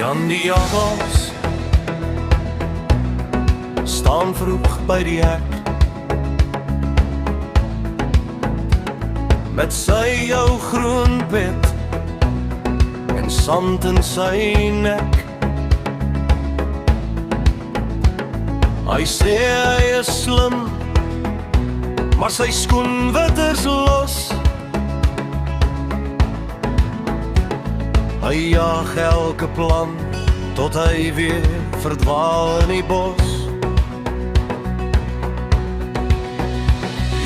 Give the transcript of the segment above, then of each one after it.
Jan die Jaggels staan vroeg by die hek met sy jou groen pet en sand in sy nek. Hy sê hy is slim, maar sy skoenwit is los. Hy jaag elke plan, tot hy weer verdwaal in die bos.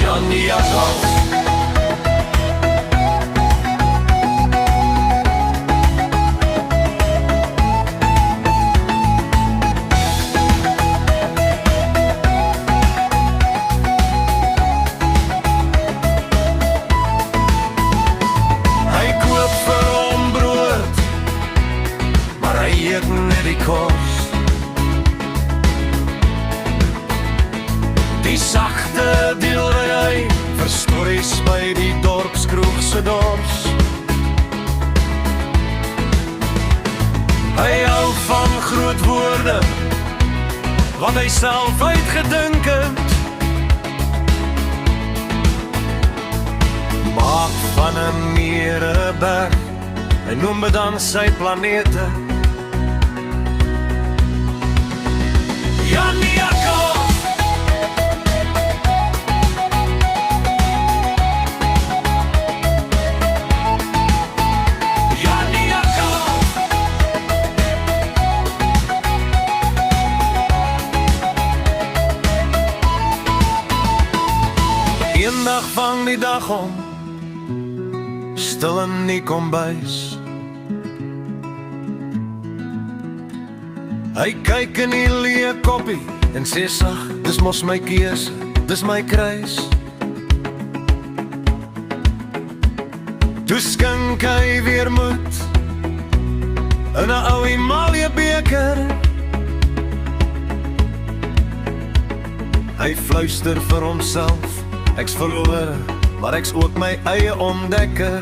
Jan die Jaggels net die kos. Die sagte deelry vir stories by die dorpskroeg se dors. Hy hou van groot woorde wat hy self uitgedink het. Maak van 'n meer 'n berg, hy noem dit dan sy planete. Jan die Jaggels Jan die Jaggels Eendag vang die dag om, stil in die kombuis. Hy kyk in die leë koppie en sê sag, dis mos my keuse, dis my kruis. Toe skink hy weer moed in 'n ou Emalie beker. Hy fluister vir homself, ek's verlore, maar ek's ook my eie ontdekker.